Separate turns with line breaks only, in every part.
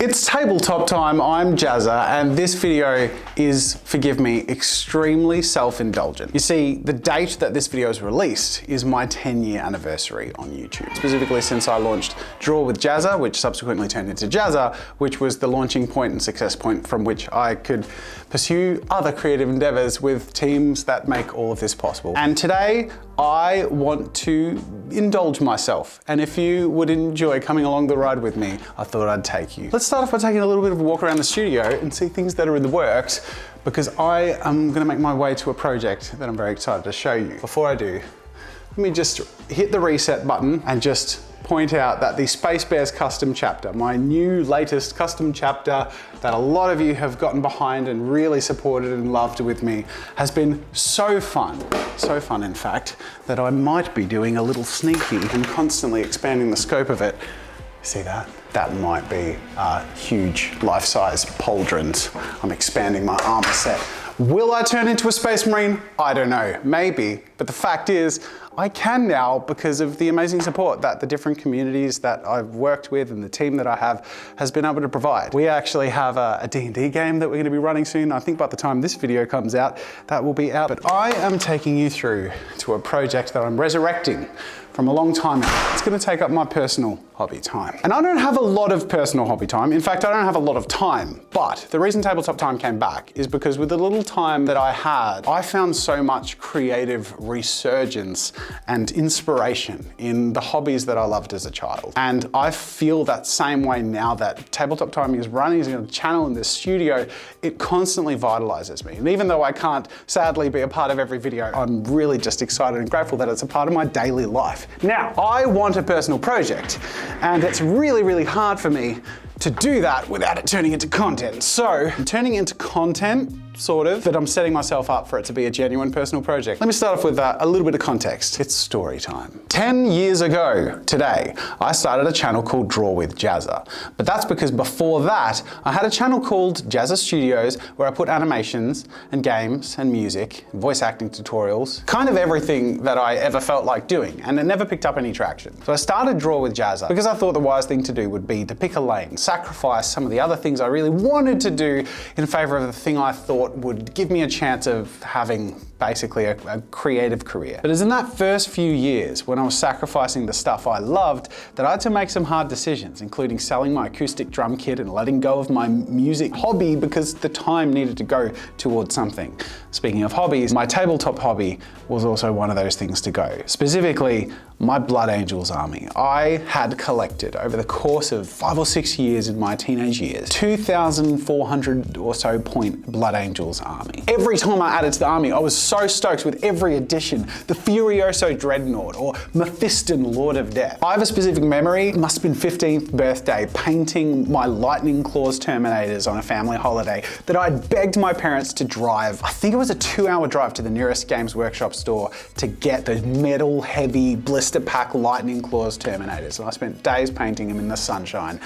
It's tabletop time, I'm Jazza, and this video is, forgive me, extremely self-indulgent. You see, the date that this video is released is my 10-year anniversary on YouTube. Specifically since I launched Draw with Jazza, which subsequently turned into Jazza, which was the launching point and success point from which I could pursue other creative endeavors with teams that make all of this possible. And today, I want to indulge myself. And if you would enjoy coming along the ride with me, I thought I'd take you. Let's start off by taking a little bit of a walk around the studio and see things that are in the works, because I am gonna make my way to a project that I'm very excited to show you. Before I do, let me just hit the reset button and just point out that the Space Bears custom chapter, my new latest custom chapter that a lot of you have gotten behind and really supported and loved with me, has been so fun in fact, that I might be doing a little sneaky and constantly expanding the scope of it. See that? That might be huge life-size pauldrons. I'm expanding my armor set. Will I turn into a Space Marine? I don't know, maybe. But the fact is, I can now because of the amazing support that the different communities that I've worked with and the team that I have has been able to provide. We actually have a D&D game that we're gonna be running soon. I think by the time this video comes out, that will be out. But I am taking you through to a project that I'm resurrecting from a long time ago. It's gonna take up my personal hobby time. And I don't have a lot of personal hobby time. In fact, I don't have a lot of time. But the reason Tabletop Time came back is because with the little time that I had, I found so much creative resurgence and inspiration in the hobbies that I loved as a child. And I feel that same way now that Tabletop Time is running as a channel in this studio. It constantly vitalizes me. And even though I can't sadly be a part of every video, I'm really just excited and grateful that it's a part of my daily life. Now, I want a personal project, and it's really, really hard for me to do that without it turning into content. So I'm turning into content, sort of, but I'm setting myself up for it to be a genuine personal project. Let me start off with a little bit of context. It's story time. 10 years ago today, I started a channel called Draw with Jazza. But that's because before that, I had a channel called Jazza Studios where I put animations and games and music, voice acting tutorials, kind of everything that I ever felt like doing, and it never picked up any traction. So I started Draw with Jazza because I thought the wise thing to do would be to pick a lane, sacrifice some of the other things I really wanted to do in favor of the thing I thought would give me a chance of having basically a creative career. But it was in that first few years when I was sacrificing the stuff I loved that I had to make some hard decisions, including selling my acoustic drum kit and letting go of my music hobby because the time needed to go towards something. Speaking of hobbies, my tabletop hobby was also one of those things to go. Specifically, my Blood Angels army. I had collected over the course of 5 or 6 years in my teenage years, 2,400 or so point Blood Angels army. Every time I added to the army, I was so stoked with every addition. The Furioso Dreadnought or Mephiston Lord of Death. I have a specific memory, it must have been 15th birthday, painting my Lightning Claws Terminators on a family holiday that I'd begged my parents to drive. I think it was a 2-hour drive to the nearest Games Workshop store to get those metal heavy blister pack Lightning Claws Terminators. And I spent days painting them in the sunshine.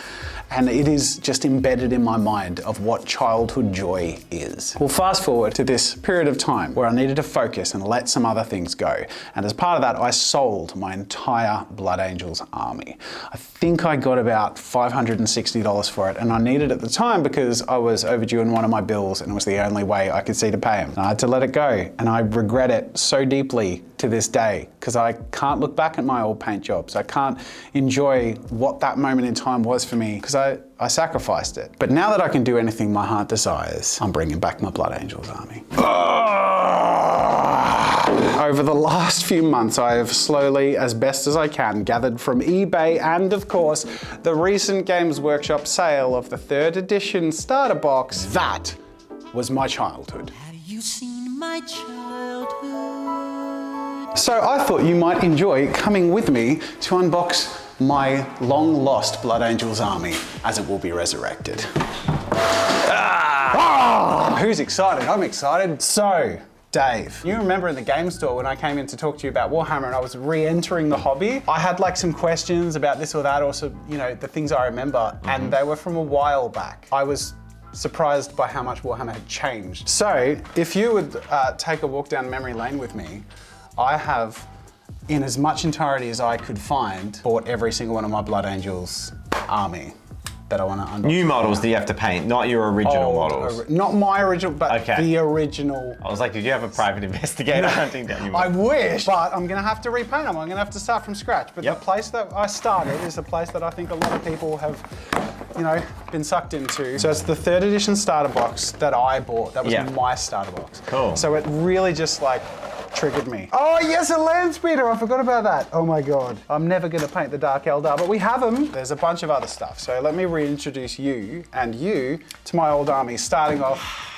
And it is just embedded in my mind of what childhood joy is. Well, fast forward to this period of time where I needed to focus and let some other things go. And as part of that, I sold my entire Blood Angels army. I think I got about $560 for it, and I needed it at the time because I was overdue in one of my bills and it was the only way I could see to pay them. And I had to let it go, and I regret it so deeply to this day because I can't look back at my old paint jobs. I can't enjoy what that moment in time was for me because I sacrificed it. But now that I can do anything my heart desires, I'm bringing back my Blood Angels army. Over the last few months, I have slowly, as best as I can, gathered from eBay and, of course, the recent Games Workshop sale of the 3rd edition starter box. That was my childhood.
Have you seen my childhood?
So I thought you might enjoy coming with me to unbox my long-lost Blood Angels army, as it will be resurrected. Who's excited? I'm excited. So, Dave, you remember in the game store when I came in to talk to you about Warhammer and I was re-entering the hobby? I had like some questions about this or that, also, you know, the things I remember, and they were from a while back. I was surprised by how much Warhammer had changed. So, if you would take a walk down memory lane with me, I have, in as much entirety as I could find, bought every single one of my Blood Angels army. that I want to unbox.
New models that you have to paint, not your original models.
Not my original, but the original.
I was like, did you have a private investigator hunting down your
I
models?
wish, but I'm gonna have to repaint them. I'm gonna have to start from scratch. But
Yep.
the place that I started is a place that I think a lot of people have, you know, been sucked into. So it's the 3rd edition starter box that I bought. That was my starter box.
Cool.
So it really just like triggered me. Oh yes, a land speeder. I forgot about that. Oh my God. I'm never gonna paint the Dark Eldar, but we have them. There's a bunch of other stuff. So let me reintroduce you and you to my old army, starting off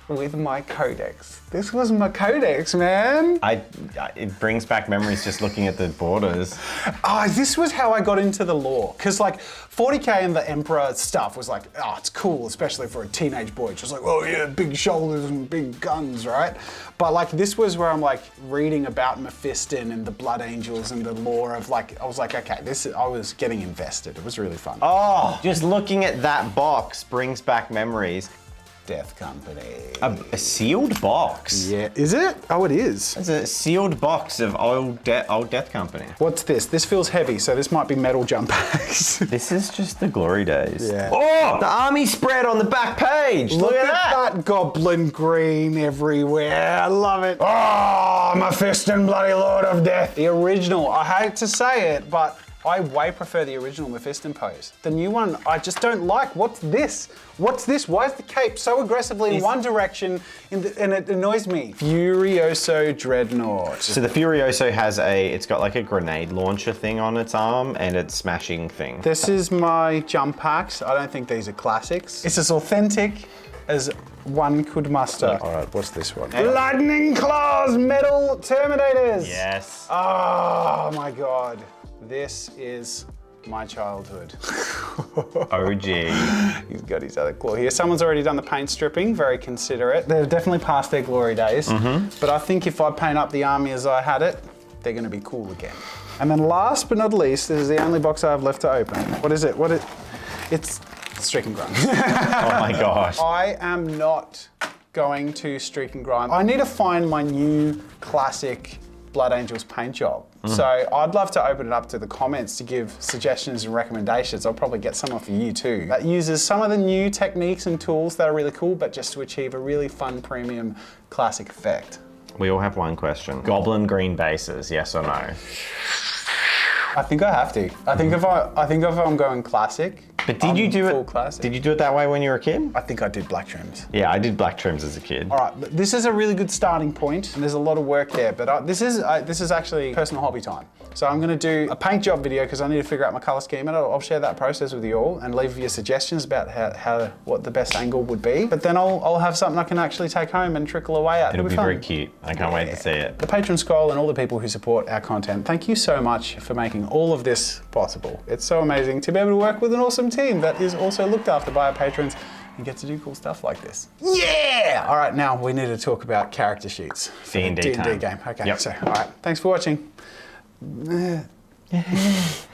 with my codex. This was my codex, man.
It brings back memories just looking at the borders.
Oh, this was how I got into the lore. Because like 40k and the Emperor stuff was like, oh, it's cool, especially for a teenage boy. Just like, oh yeah, big shoulders and big guns, right? But like this was where I'm like reading about Mephiston and the Blood Angels and the lore of like, I was like, okay, I was getting invested. It was really fun.
Oh, just looking at that box brings back memories.
Death Company.
A sealed box?
Yeah, is it? Oh, it is.
It's a sealed box of old Death Company.
What's this? This feels heavy, so this might be metal jump packs.
This is just the glory days.
Yeah.
Oh, the army spread on the back page. Look at that.
Goblin green everywhere. I love it. Oh, Mephiston, bloody Lord of Death. The original, I hate to say it, but I way prefer the original Mephiston pose. The new one, I just don't like. What's this? What's this? Why is the cape so aggressively in one direction and it annoys me? Furioso Dreadnought.
So the Furioso has it's got like a grenade launcher thing on its arm and it's smashing thing.
This is my jump packs. I don't think these are classics. It's as authentic as one could muster. All right, what's this one? Lightning Claws Metal Terminators.
Yes.
Oh my God. This is my childhood.
OG.
He's got his other claw here. Someone's already done the paint stripping, very considerate. They're definitely past their glory days. But I think if I paint up the army as I had it, they're gonna be cool again. And then last but not least, this is the only box I have left to open. What is it? It's Streak and Grind.
Oh my gosh.
I am not going to Streak and Grind. I need to find my new classic Blood Angels paint job. So I'd love to open it up to the comments to give suggestions and recommendations. I'll probably get some off of you too. That uses some of the new techniques and tools that are really cool, but just to achieve a really fun premium classic effect.
We all have one question. Goblin green bases, yes or no?
I think I have to. I think if I'm going classic.
But did you do
full
it?
Classic.
Did you do it that way when you were a kid?
I think I did black trims.
Yeah, I did black trims as a kid.
All right, this is a really good starting point, and there's a lot of work there. But this is actually personal hobby time. So I'm going to do a paint job video because I need to figure out my color scheme, and I'll share that process with you all and leave you suggestions about what the best angle would be. But then I'll have something I can actually take home and trickle away at.
It'll be
fun.
very cute. I can't wait to see it.
The Patreon Skull and all the people who support our content, thank you so much for making all of this possible. It's so amazing to be able to work with an awesome team that is also looked after by our patrons and get to do cool stuff like this. Yeah! All right, now we need to talk about character sheets.
D&D
D&D
time.
game. Okay,
Yep.
so all right, thanks for watching.